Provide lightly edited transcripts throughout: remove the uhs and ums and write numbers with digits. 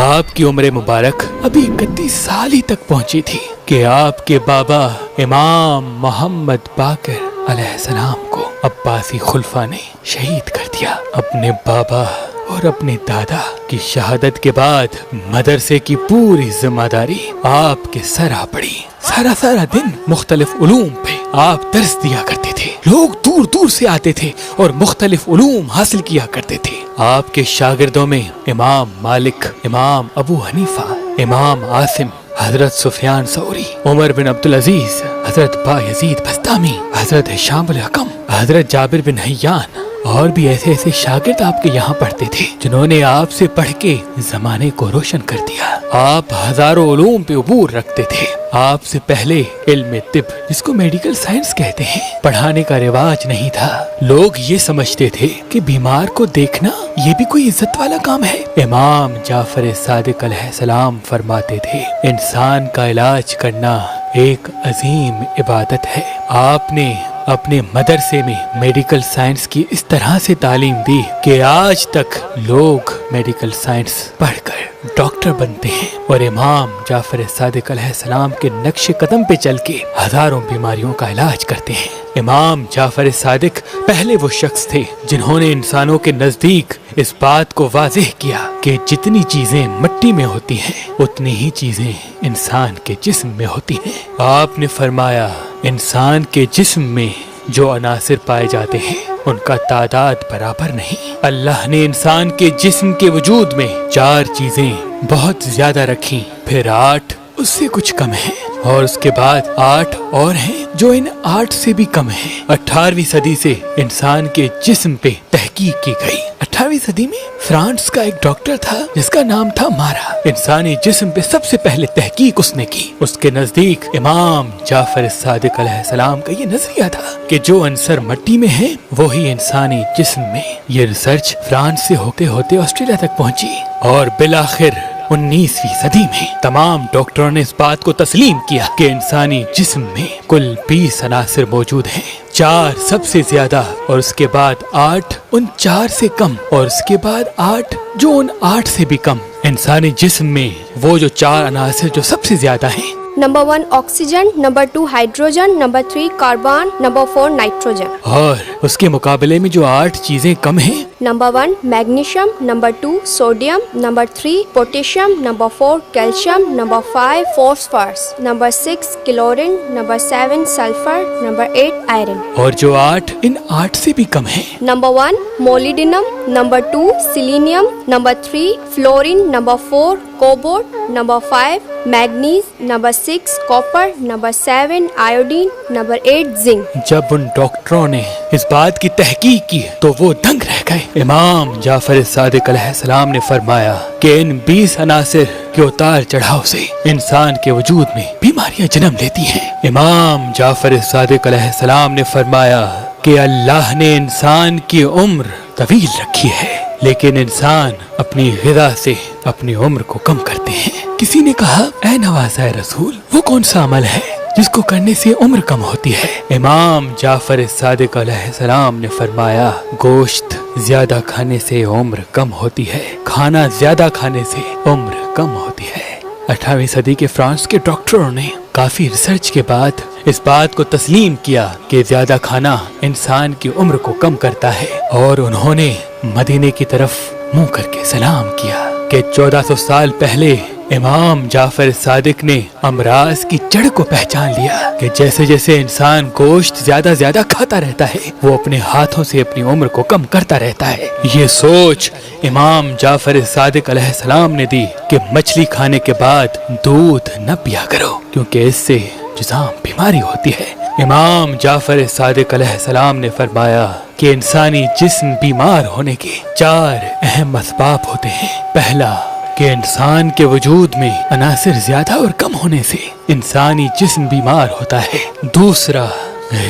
آپ کی عمر مبارک ابھی 31 سال ہی تک پہنچی تھی کہ آپ کے بابا امام محمد باقر علیہ السلام کو عباسی خلفاء نے شہید کر دیا۔ اپنے بابا اور اپنے دادا کی شہادت کے بعد مدرسے کی پوری ذمہ داری آپ کے سر آ پڑی۔ سارا دن مختلف علوم پہ آپ درس دیا کرتے تھے۔ لوگ دور دور سے آتے تھے اور مختلف علوم حاصل کیا کرتے تھے۔ آپ کے شاگردوں میں امام مالک، امام ابو حنیفہ، امام عاصم، حضرت سفیان ثوری، عمر بن عبدالعزیز، حضرت با یزید بستامی، حضرت ہشام الحکم، حضرت جابر بن حیان اور بھی ایسے شاگرد آپ کے یہاں پڑھتے تھے جنہوں نے آپ سے پڑھ کے زمانے کو روشن کر دیا۔ آپ ہزاروں علوم پہ عبور رکھتے تھے۔ آپ سے پہلے علم طب، جس کو میڈیکل سائنس کہتے ہیں، پڑھانے کا رواج نہیں تھا۔ لوگ یہ سمجھتے تھے کہ بیمار کو دیکھنا یہ بھی کوئی عزت والا کام ہے۔ امام جعفر صادق علیہ السلام فرماتے تھے، انسان کا علاج کرنا ایک عظیم عبادت ہے۔ آپ نے اپنے مدرسے میں میڈیکل سائنس کی اس طرح سے تعلیم دی کہ آج تک لوگ میڈیکل سائنس پڑھ کر ڈاکٹر بنتے ہیں اور امام جعفر صادق علیہ السلام کے نقش قدم پہ چل کے ہزاروں بیماریوں کا علاج کرتے ہیں۔ امام جعفر صادق پہلے وہ شخص تھے جنہوں نے انسانوں کے نزدیک اس بات کو واضح کیا کہ جتنی چیزیں مٹی میں ہوتی ہیں اتنی ہی چیزیں انسان کے جسم میں ہوتی ہیں۔ آپ نے فرمایا، انسان کے جسم میں جو عناصر پائے جاتے ہیں ان کا تعداد برابر نہیں۔ اللہ نے انسان کے جسم کے وجود میں 4 چیزیں بہت زیادہ رکھی، پھر 8 اس سے کچھ کم ہیں، اور اس کے بعد 8 اور ہیں جو ان 8 سے بھی کم ہیں۔ 18ویں صدی سے انسان کے جسم پہ تحقیق کی گئی۔ 18ویں صدی میں فرانس کا ایک ڈاکٹر تھا جس کا نام تھا مارا۔ انسانی جسم پہ سب سے پہلے تحقیق اس نے کی۔ اس کے نزدیک امام جعفر صادق علیہ السلام کا یہ نظریہ تھا کہ جو عنصر مٹی میں ہے وہی انسانی جسم میں۔ یہ ریسرچ فرانس سے ہوتے ہوتے آسٹریلیا تک پہنچی اور بالآخر 19ویں صدی میں تمام ڈاکٹروں نے اس بات کو تسلیم کیا کہ انسانی جسم میں کل 20 عناصر موجود ہیں، 4 سب سے زیادہ اور اس کے بعد 8 ان 4 سے کم اور اس کے بعد 8 جو ان 8 سے بھی کم۔ انسانی جسم میں وہ جو 4 عناصر جو سب سے زیادہ ہیں، number 1 oxygen, number 2 hydrogen, number 3 carbon, number 4 nitrogen. اور اس کے مقابلے میں جو 8 چیزیں کم ہیں، number 1 magnesium, number 2 sodium, number 3 potassium, number 4 calcium, number 5 phosphorus, number 6 chlorine, number 7 sulphur, number 8 iron. اور جو 8 ان 8 سے بھی کم ہیں، number 1 molybdenum, number 2 selenium, number 3 fluorine, number 4 cobalt, number 5 manganese, number 6 copper, number 7 iodine, number 8 zinc. جب ان ڈاکٹروں نے اس بات کی تحقیق کی تو وہ دنگ رہ گئے۔ امام جعفر صادق علیہ السلام نے فرمایا کہ ان 20 عناصر کے اتار چڑھاؤ سے انسان کے وجود میں بیماریاں جنم لیتی ہیں۔ امام جعفر صادق علیہ السلام نے فرمایا کہ اللہ نے انسان کی عمر طویل رکھی ہے، لیکن انسان اپنی غذا سے اپنی عمر کو کم کرتے ہیں۔ کسی نے کہا، اے نوازۂ رسول، وہ کون سا عمل ہے جس کو کرنے سے عمر کم ہوتی ہے؟ امام جعفر صادق علیہ السلام نے فرمایا، گوشت زیادہ کھانے سے عمر کم ہوتی ہے، کھانا زیادہ کھانے سے عمر کم ہوتی ہے۔ 18ویں صدی کے فرانس کے ڈاکٹروں نے کافی ریسرچ کے بعد اس بات کو تسلیم کیا کہ زیادہ کھانا انسان کی عمر کو کم کرتا ہے، اور انہوں نے مدینے کی طرف منہ کر کے سلام کیا کہ 1400 سال پہلے امام جعفر صادق نے امراض کی جڑ کو پہچان لیا کہ جیسے جیسے انسان گوشت زیادہ کھاتا رہتا ہے وہ اپنے ہاتھوں سے اپنی عمر کو کم کرتا رہتا ہے۔ یہ سوچ امام جعفر صادق علیہ السلام نے دی کہ مچھلی کھانے کے بعد دودھ نہ پیا کرو کیونکہ اس سے جذام بیماری ہوتی ہے۔ امام جعفر صادق علیہ السلام نے فرمایا کہ انسانی جسم بیمار ہونے کے 4 اہم اسباب ہوتے ہیں۔ پہلا کہ انسان کے وجود میں عناصر زیادہ اور کم ہونے سے انسانی جسم بیمار ہوتا ہے۔ دوسرا،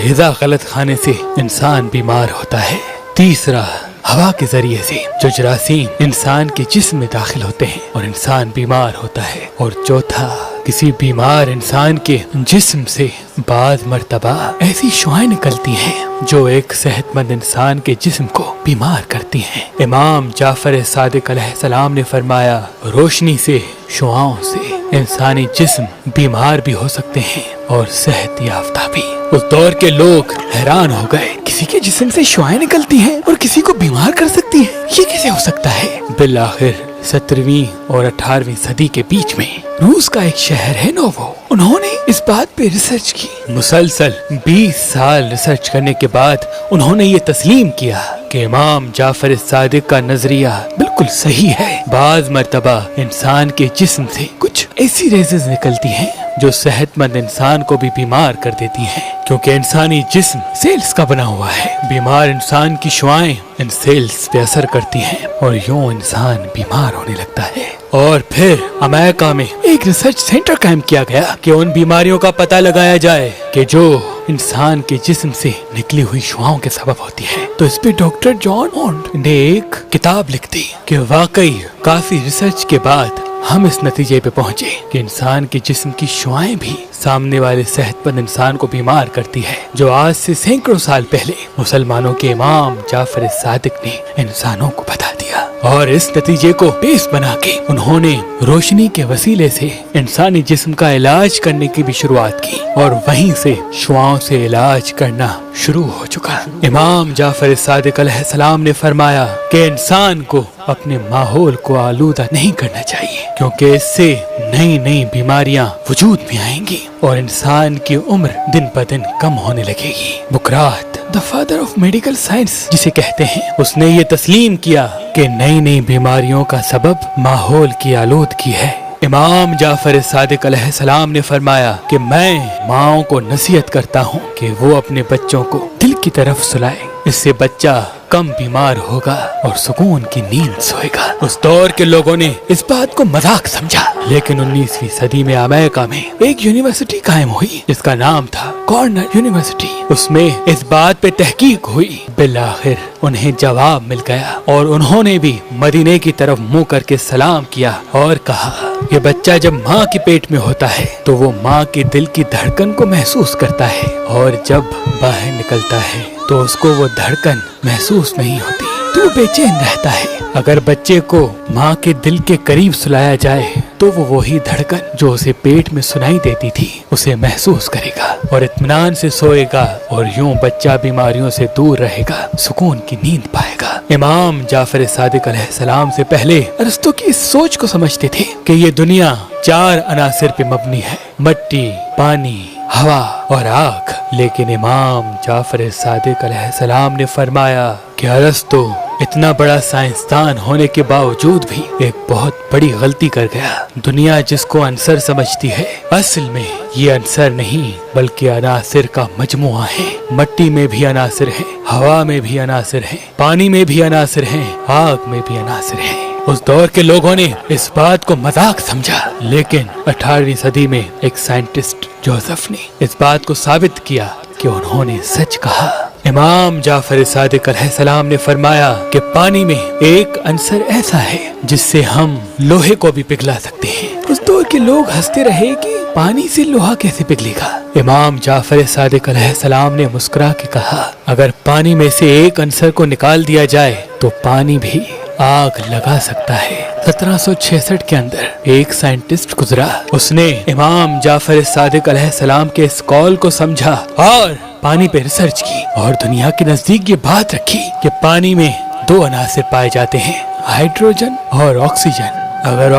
غذا غلط کھانے سے انسان بیمار ہوتا ہے۔ تیسرا، ہوا کے ذریعے سے جو جراثیم انسان کے جسم میں داخل ہوتے ہیں اور انسان بیمار ہوتا ہے۔ اور چوتھا، किसी बीमार इंसान के जिस्म से बाज मर्तबा ऐसी शुआएं निकलती हैं जो एक सेहतमंद इंसान के जिस्म को बीमार करती हैं। इमाम जाफर सादिक अलैहिस्सलाम ने फरमाया, रोशनी से, शुआओं से इंसानी जिस्म बीमार भी हो सकते हैं और सेहत याफ्ता भी। उस दौर के लोग हैरान हो गए, किसी के जिस्म से शुआएं निकलती हैं और किसी को बीमार कर सकती हैं, ये कैसे हो सकता है? बिलाखिर 17वीं और 18वीं सदी के बीच में रूस का एक शहर है नोवो, उन्होंने इस बात पे रिसर्च की। मुसलसल 20 साल रिसर्च करने के बाद उन्होंने ये तस्लीम किया कि इमाम जाफर सादिक का नजरिया बिल्कुल सही है। बाज मर्तबा इंसान के जिस्म से कुछ ऐसी रेजेस निकलती हैं जो सेहतमंद इंसान को भी बीमार कर देती हैं, क्योंकि इंसानी जिस्म सेल्स का बना हुआ है। बीमार इंसान की शुआएं इन सेल्स पे असर करती हैं और यूं इंसान बीमार होने लगता है। और फिर अमेरिका में एक रिसर्च सेंटर कायम किया गया कि उन बीमारियों का पता लगाया जाए कि जो इंसान के जिस्म से निकली हुई शुआओं के सबब होती है। तो इस पे डॉक्टर जॉन मॉन्ड ने एक किताब लिख दी कि वाकई काफी रिसर्च के बाद हम इस नतीजे पे पहुंचे कि इंसान के जिस्म की शुआएं भी सामने वाले सेहतमंद इंसान को बीमार करती है, जो आज से सैकड़ों साल पहले मुसलमानों के इमाम जाफर सादिक ने इंसानों को बता दिया। और इस नतीजे को बेस बना के उन्होंने रोशनी के वसीले से इंसानी जिस्म का इलाज करने की भी शुरुआत की और वहीं से शुआओं से इलाज करना शुरू हो चुका। इमाम जाफर सादिक अलैहिस्सलाम ने फरमाया कि इंसान को अपने माहौल को आलूदा नहीं करना चाहिए, क्योंकि इससे नई नई बीमारियां वजूद में आएंगी और इंसान की उम्र दिन ब दिन कम होने लगेगी। बुकरात the father of medical science जिसे कहते हैं, उसने ये तस्लीम किया कि नई नई बीमारियों का सबब माहौल की आलूदगी है। इमाम जाफर सादिक अलैहिस्सलाम ने फरमाया कि मैं माओं को नसीहत करता हूँ कि वो अपने बच्चों को दिल की तरफ सुलाएं, इससे बच्चा कम बीमार होगा और सुकून की नींद सोएगा। उस दौर के लोगों ने इस बात को मजाक समझा, लेकिन 19वीं सदी में अमेरिका में एक यूनिवर्सिटी कायम हुई जिसका नाम था कॉर्नल यूनिवर्सिटी। उसमें इस बात पे तहकीक हुई, बिलाखिर उन्हें जवाब मिल गया और उन्होंने भी मदीने की तरफ मुंह करके सलाम किया और कहा कि बच्चा जब माँ के पेट में होता है तो वो माँ के दिल की धड़कन को महसूस करता है और जब बाहर निकलता है तो उसको वो धड़कन महसूस नहीं होती, तो वो बेचैन रहता है। अगर बच्चे को माँ के दिल के करीब सुलाया जाए तो वो वही धड़कन जो उसे पेट में सुनाई देती थी उसे महसूस करेगा और इत्मीनान से सोएगा और यूं बच्चा बीमारियों से दूर रहेगा, सुकून की नींद पाएगा। इमाम जाफर सादिक अलैहिस्सलाम से पहले अरस्तु की इस सोच को समझते थे कि ये दुनिया 4 अनासिर पे मबनी है, मिट्टी, पानी, हवा और आग। लेकिन इमाम जाफर सादिक अलैहिस्सलाम ने फरमाया कि अरस्तु इतना बड़ा साइंसदान होने के बावजूद भी एक बहुत बड़ी गलती कर गया। दुनिया जिसको अनसर समझती है, असल में ये अनसर नहीं बल्कि अनासिर का मजमुआ है। मिट्टी में भी अनासिर है, हवा में भी अनासिर है, पानी में भी अनासिर है, आग में भी अनासिर है। उस दौर के लोगों ने इस बात को मजाक समझा, लेकिन 18वीं सदी में एक साइंटिस्ट जोसेफ ने इस बात को साबित किया कि उन्होंने सच कहा। इमाम जाफर सादिक अलैहिस्सलाम ने फरमाया कि पानी में एक अंसर ऐसा है जिससे हम लोहे को भी पिघला सकते हैं। उस दौर के लोग हंसते रहे कि पानी से लोहा कैसे पिघलेगा। इमाम जाफर सादिक अलैहिस्सलाम ने मुस्कुरा के कहा, अगर पानी में से एक अंसर को निकाल दिया जाए तो पानी भी आग लगा सकता है। 1766 के अंदर एक साइंटिस्ट गुजरा, उसने इमाम जाफर सादिक अलैहिस्सलाम के इस कॉल को समझा और पानी पे रिसर्च की और दुनिया के नजदीक ये बात रखी कि पानी में 2 अनासिर पाए जाते हैं, हाइड्रोजन और ऑक्सीजन। अगर